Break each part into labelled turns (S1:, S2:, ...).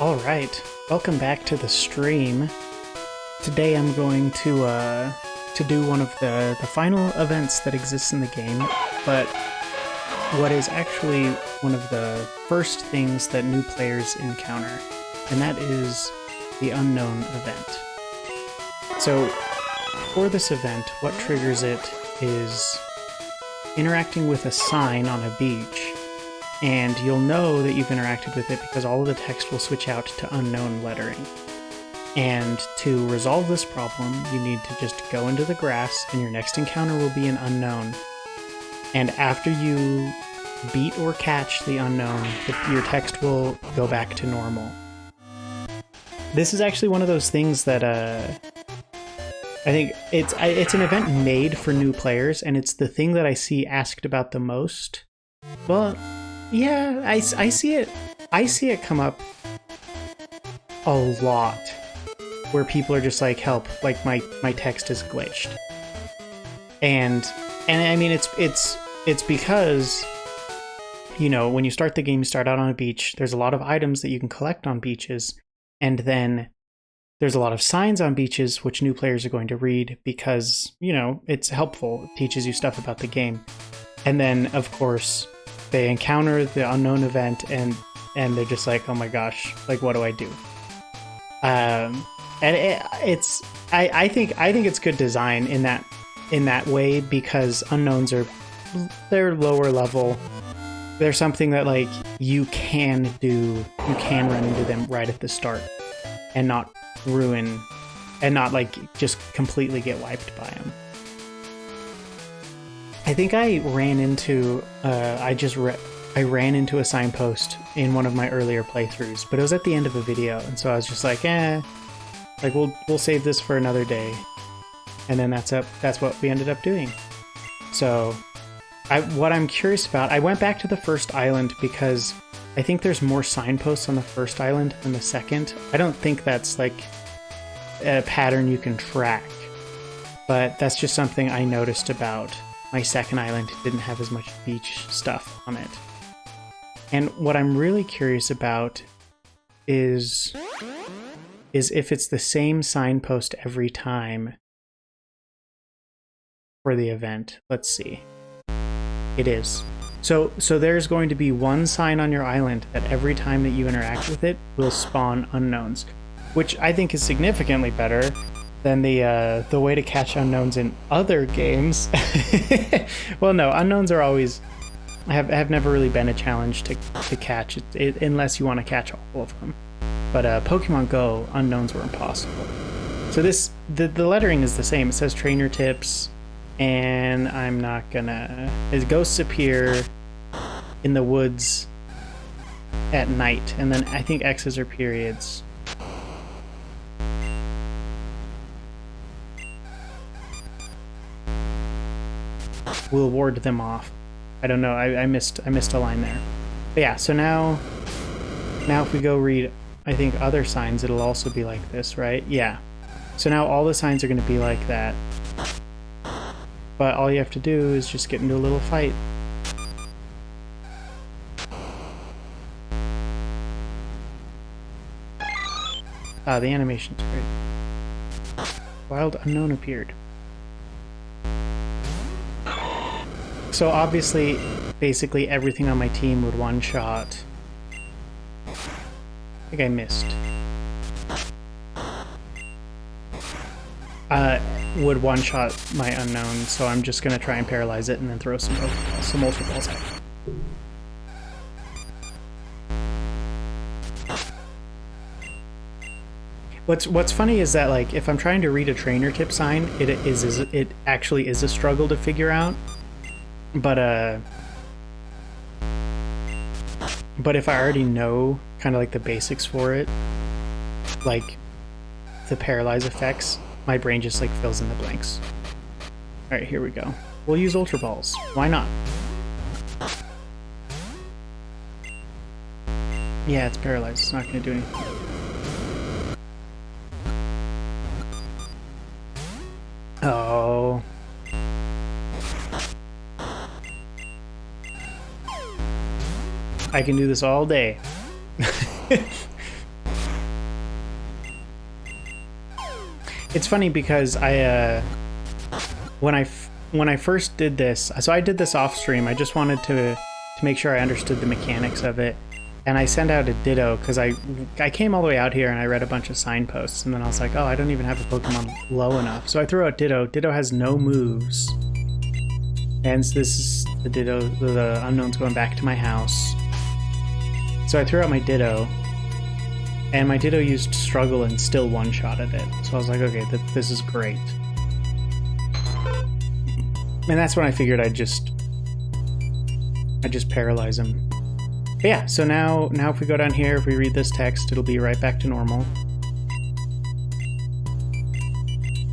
S1: All right, welcome back to the stream. Today I'm going to do one of the final events that exists in the game, but what is actually one of the first things that new players encounter, and that is the unknown event. So for this event, what triggers it is interacting with a sign on a beach, and you'll know that you've interacted with it because all of the text will switch out to unknown lettering. And to resolve this problem, you need to just go into the grass, and your next encounter will be an unknown. And after you beat or catch the unknown, your text will go back to normal. This is actually one of those things that I think it's an event made for new players, and it's the thing that I see asked about the most. Well, yeah, I see it. I see it come up a lot, where people are just like, "Help! Like my text is glitched," and I mean it's because, you know, when you start the game, you start out on a beach. There's a lot of items that you can collect on beaches, and then there's a lot of signs on beaches which new players are going to read because, you know, it's helpful. It teaches you stuff about the game. And then, of course, they encounter the unknown event and they're just like, oh my gosh, like, what do I do? And I think it's good design in that way, because unknowns they're lower level. They're something that, like, you can run into them right at the start and not ruin, and not like just completely get wiped by them. I think I ran into I ran into a signpost in one of my earlier playthroughs, but it was at the end of a video, and so I was just like, like we'll save this for another day, and then that's what we ended up doing. So what I'm curious about, I went back to the first island because I think there's more signposts on the first island than the second. I don't think that's like a pattern you can track, but that's just something I noticed about my second island. It didn't have as much beach stuff on it. And what I'm really curious about is if it's the same signpost every time for the event. Let's see. It is. So there's going to be one sign on your island that every time that you interact with it will spawn unknowns, which I think is significantly better than the way to catch unknowns in other games. Well, no, unknowns are always have never really been a challenge to catch it, unless you want to catch all of them. But Pokemon Go, unknowns were impossible. So the lettering is the same. It says trainer tips, and I'm not gonna. As ghosts appear in the woods at night, and then I think X's are periods. We'll ward them off. I don't know. I missed a line there. But yeah. So now if we go read, I think other signs, it'll also be like this, right? Yeah. So now all the signs are going to be like that. But all you have to do is just get into a little fight. Ah, the animation's great. Wild unknown appeared. So obviously, basically everything on my team would one-shot. I think I missed. Would one-shot my unknown, so I'm just gonna try and paralyze it and then throw some Ultra Balls at it. What's funny is that, like, if I'm trying to read a trainer tip sign, it actually is a struggle to figure out. But if I already know kind of like the basics for it, like the paralyze effects, my brain just like fills in the blanks. All right, here we go. We'll use Ultra Balls. Why not? Yeah, it's paralyzed. It's not going to do anything. Oh. I can do this all day. it's funny because when I first did this, so I did this off stream. I just wanted to make sure I understood the mechanics of it, and I sent out a ditto because I came all the way out here and I read a bunch of signposts, and then I was like, oh, I don't even have a Pokemon low enough, so I threw out Ditto. Ditto has no moves, and this is the Ditto. The Unknown's going back to my house, so I threw out my Ditto. And my Ditto used Struggle and still one-shotted it. So I was like, okay, this is great. And that's when I figured I'd just paralyze him. But yeah, so now if we go down here, if we read this text, it'll be right back to normal.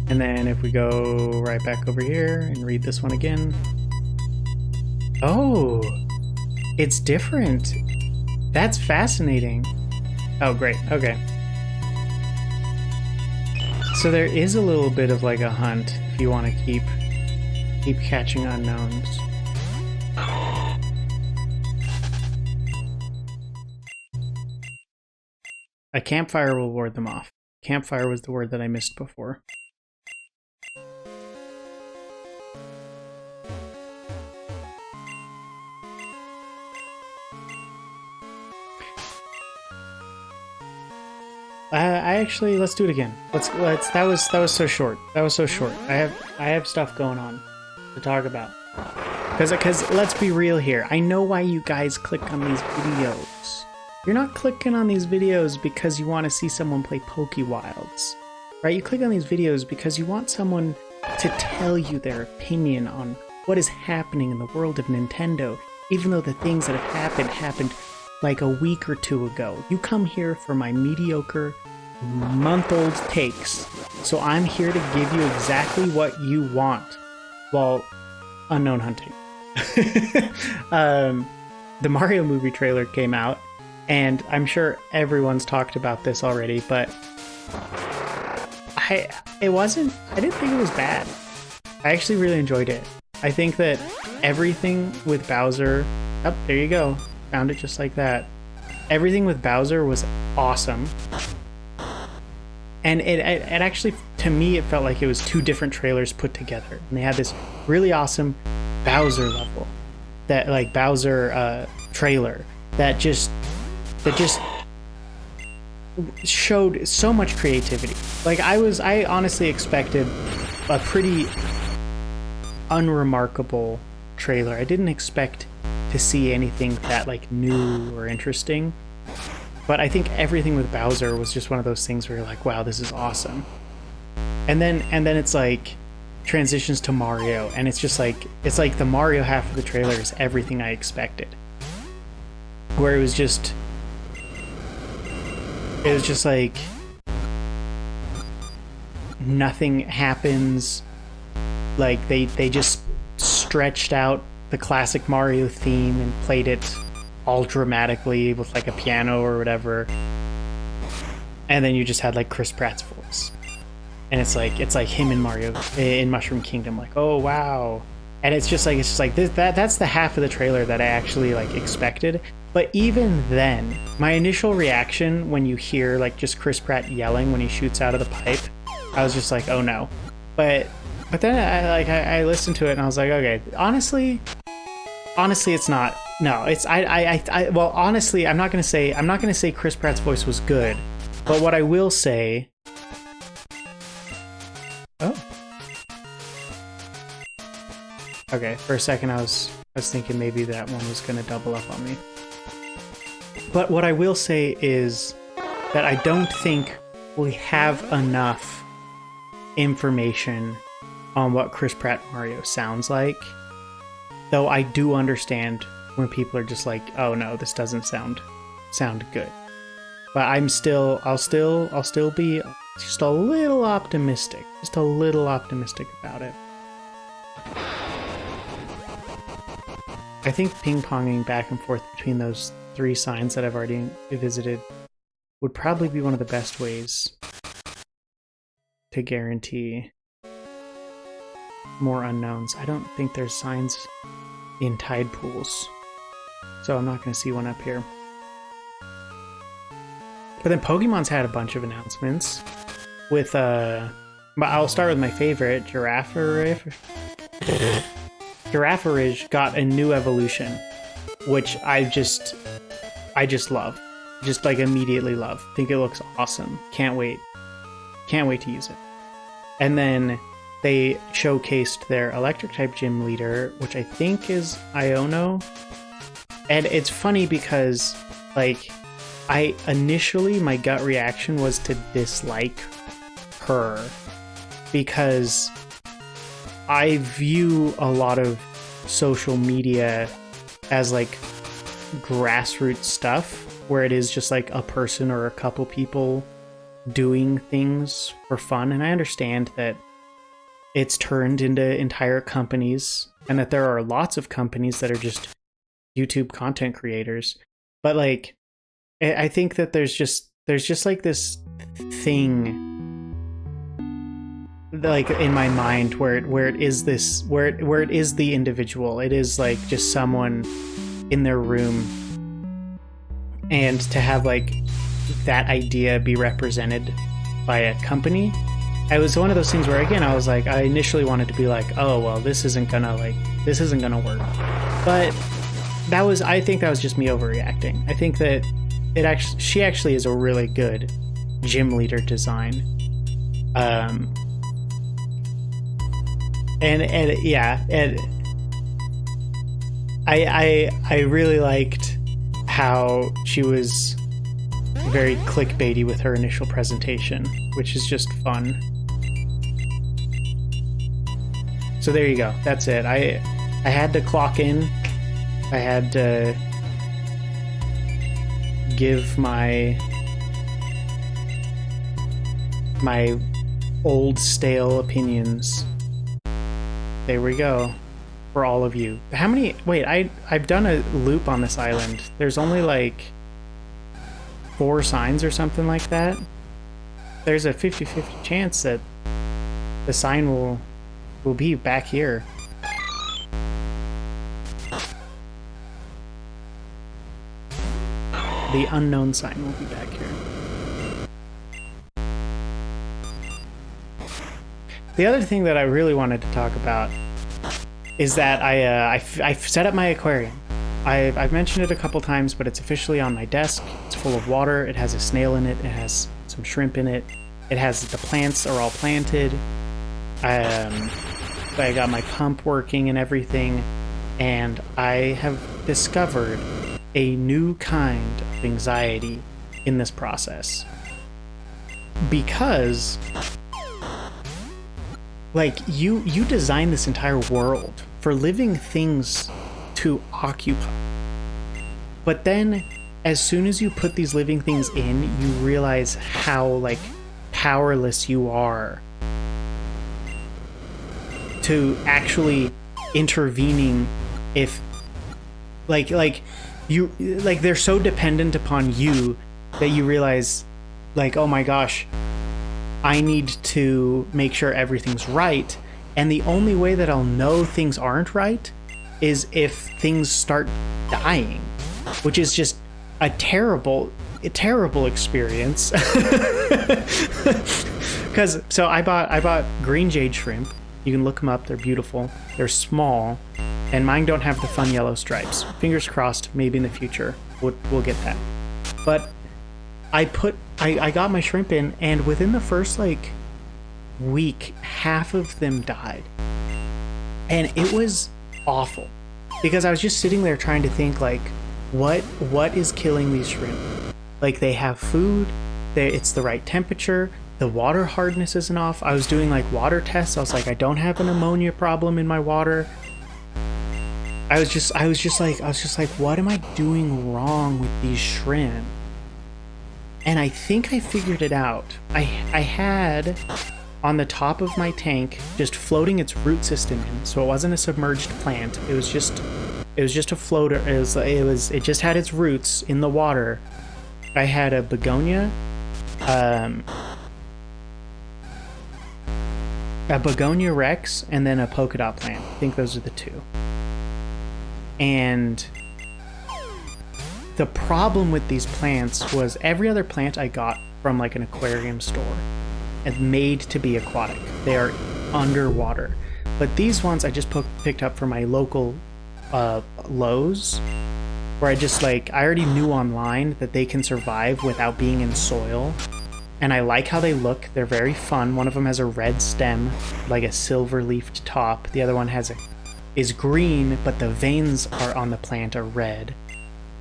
S1: And then if we go right back over here and read this one again. Oh, it's different. That's fascinating. Oh, great. Okay. So there is a little bit of like a hunt if you want to keep catching unknowns. A campfire will ward them off. Campfire was the word that I missed before. Let's do it again. That was so short. That was so short. I have stuff going on to talk about. Because let's be real here. I know why you guys click on these videos. You're not clicking on these videos because you want to see someone play PokeWilds, right? You click on these videos because you want someone to tell you their opinion on what is happening in the world of Nintendo, even though the things that have happened like a week or two ago. You come here for my mediocre, month-old takes, so I'm here to give you exactly what you want while unknown hunting. The Mario movie trailer came out, and I'm sure everyone's talked about this already, but I didn't think it was bad. I actually really enjoyed it. I think that everything with Bowser, oh, there you go. Found it just like that. Everything with Bowser was awesome. And it actually, to me, it felt like it was two different trailers put together. And they had this really awesome Bowser level, that like Bowser trailer that just showed so much creativity. Like I honestly expected a pretty unremarkable trailer. I didn't expect to see anything that like new or interesting. But I think everything with Bowser was just one of those things where you're like, wow, this is awesome. And then it's like transitions to Mario, and it's just like, it's like the Mario half of the trailer is everything I expected. Where it was just like nothing happens. Like they just stretched out the classic Mario theme and played it all dramatically with like a piano or whatever, and then you just had like Chris Pratt's voice, and it's like him and Mario in Mushroom Kingdom, like, oh wow. And it's just like that's the half of the trailer that I actually like expected. But even then, my initial reaction when you hear like just Chris Pratt yelling when he shoots out of the pipe, I was just like, oh no. But then I listened to it and I was like, okay, honestly it's not. No, it's well, honestly, I'm not gonna say Chris Pratt's voice was good, but what I will say. Oh. Okay, for a second I was thinking maybe that one was gonna double up on me. But what I will say is that I don't think we have enough information on what Chris Pratt Mario sounds like. Though I do understand when people are just like, oh no, this doesn't sound good. But I'll still be just a little optimistic. Just a little optimistic about it. I think ping-ponging back and forth between those 3 signs that I've already visited would probably be one of the best ways to guarantee more unknowns. I don't think there's signs in tide pools, so I'm not going to see one up here. But then Pokemon's had a bunch of announcements with But I'll start with my favorite, Giraffarish got a new evolution, which I just love. Just like immediately love. Think it looks awesome. Can't wait. Can't wait to use it. And then they showcased their electric type gym leader, which I think is Iono. And it's funny because, like, my gut reaction was to dislike her because I view a lot of social media as like grassroots stuff where it is just like a person or a couple people doing things for fun. And I understand that it's turned into entire companies and that there are lots of companies that are just YouTube content creators. But like, I think that there's just like this thing like in my mind where it is the individual. It is like just someone in their room, and to have like that idea be represented by a company, it was one of those things where, again, I was like, I initially wanted to be like, oh well, this isn't gonna work, but I think that was just me overreacting. I think that she actually is a really good gym leader design. I really liked how she was very clickbaity with her initial presentation, which is just fun. So there you go. That's it. I had to clock in. I had to give my old stale opinions. There we go. For all of you. How many... Wait, I've done a loop on this island. There's only like 4 signs or something like that. There's a 50-50 chance that the sign will be back here. The unknown sign will be back here. The other thing that I really wanted to talk about is that I've set up my aquarium. I've mentioned it a couple times, but it's officially on my desk. It's full of water. It has a snail in it. It has some shrimp in it. It has the plants are all planted. I got my pump working and everything, and I have discovered a new kind of anxiety in this process. Because, like, you design this entire world for living things to occupy. But then, as soon as you put these living things in, you realize how, like, powerless you are to actually intervening if, they're so dependent upon you that you realize, like, oh my gosh, I need to make sure everything's right. And the only way that I'll know things aren't right is if things start dying, which is just a terrible experience. So I bought green jade shrimp. You can look them up. They're beautiful. They're small, and mine don't have the fun yellow stripes. Fingers crossed, maybe in the future we'll get that. But I got my shrimp in, and within the first like week, half of them died. And it was awful because I was just sitting there trying to think, like, what is killing these shrimp? Like, they have food, it's the right temperature, the water hardness isn't off. I was doing like water tests. I was like, I don't have an ammonia problem in my water. I was just like, what am I doing wrong with these shrimp? And I think I figured it out. I had on the top of my tank just floating its root system in, so it wasn't a submerged plant. It was just a floater. It just had its roots in the water. I had a begonia, rex, and then a polka dot plant. I think those are the two. And the problem with these plants was every other plant I got from like an aquarium store made to be aquatic. They are underwater. But these ones I just picked up from my local Lowe's, where I just I already knew online that they can survive without being in soil. And I like how they look. They're very fun. One of them has a red stem, like a silver leafed top. The other one is green, but the veins are on the plant are red.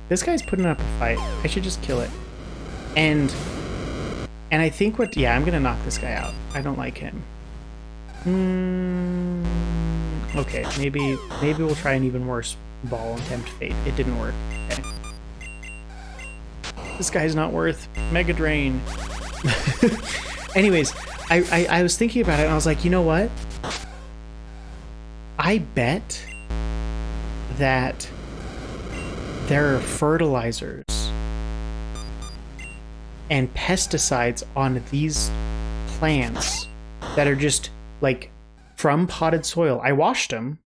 S1: This guy's putting up a fight. I should just kill it. And I think I'm gonna knock this guy out. I don't like him. Okay, maybe we'll try an even worse ball and tempt fate. It didn't work. Okay. This guy's not worth Mega Drain. Anyways, I was thinking about it and I was like, you know what? I bet that there are fertilizers and pesticides on these plants that are just from potted soil. I washed them.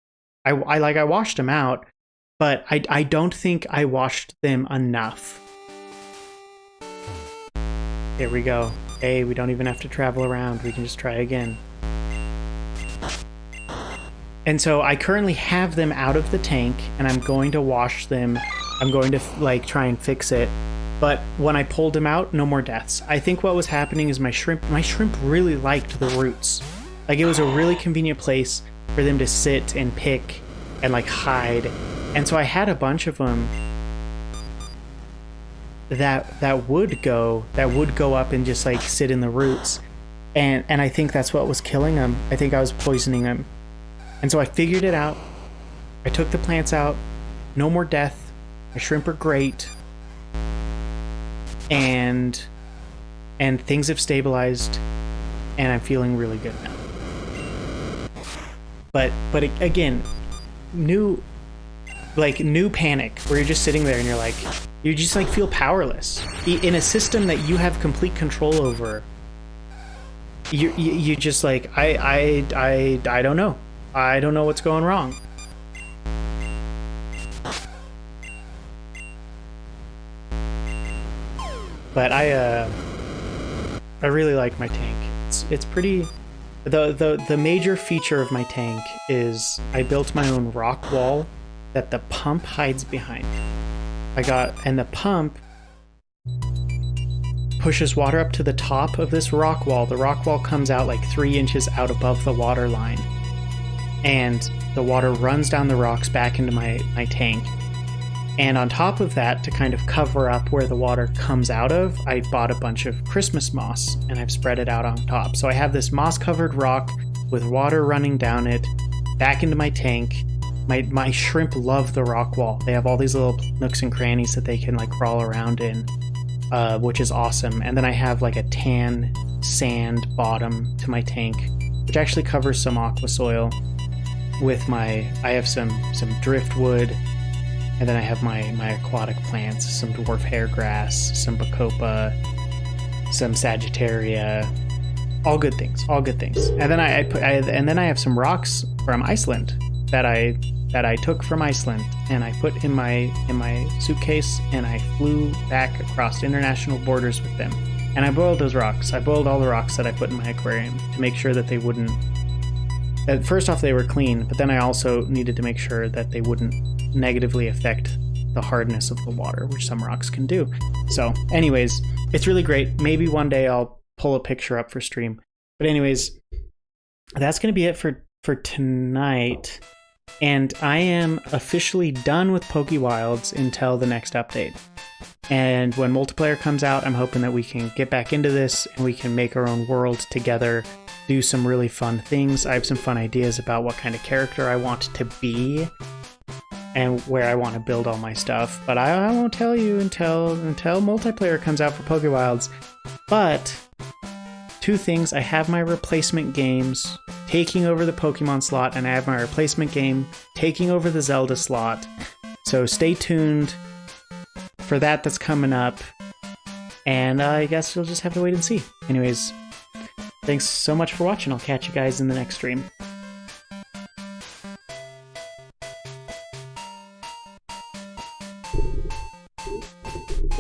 S1: I washed them out, but I don't think I washed them enough. Here we go. Hey, we don't even have to travel around. We can just try again. And so I currently have them out of the tank, and I'm going to wash them. I'm going to try and fix it. But when I pulled them out, no more deaths. I think what was happening is my shrimp really liked the roots. It was a really convenient place for them to sit and pick and hide. And so I had a bunch of them that would go up and just sit in the roots. And I think that's what was killing them. I think I was poisoning them. And so I figured it out. I took the plants out. No more death. My shrimp are great. And things have stabilized, and I'm feeling really good now. But again, new panic where you're just sitting there and you just feel powerless in a system that you have complete control over. You just I don't know. I don't know what's going wrong. But I really like my tank. It's pretty. The major feature of my tank is I built my own rock wall that the pump hides behind. And the pump pushes water up to the top of this rock wall. The rock wall comes out 3 inches out above the water line, and the water runs down the rocks back into my tank. And on top of that, to kind of cover up where the water comes out of, I bought a bunch of Christmas moss and I've spread it out on top. So I have this moss-covered rock with water running down it, back into my tank. My shrimp love the rock wall. They have all these little nooks and crannies that they can crawl around in, which is awesome. And then I have a tan sand bottom to my tank, which actually covers some aqua soil. I have some driftwood. And then I have my aquatic plants, some dwarf hairgrass, some bacopa, some sagittaria, all good things. And then I have some rocks from Iceland that I took from Iceland, and I put in my suitcase, and I flew back across international borders with them. And I boiled those rocks. I boiled all the rocks that I put in my aquarium to make sure that they wouldn't. First off, they were clean, but then I also needed to make sure that they wouldn't negatively affect the hardness of the water, which some rocks can do. So anyways, it's really great. Maybe one day I'll pull a picture up for stream. But anyways, that's going to be it for tonight. And I am officially done with PokeWilds until the next update. And when multiplayer comes out, I'm hoping that we can get back into this and we can make our own world together, do some really fun things. I have some fun ideas about what kind of character I want to be and where I want to build all my stuff. But I won't tell you until multiplayer comes out for PokeWilds. But two things: I have my replacement games taking over the Pokemon slot, and I have my replacement game taking over the Zelda slot. So stay tuned for that. That's coming up. And I guess you'll just have to wait and see. Anyways, thanks so much for watching. I'll catch you guys in the next stream.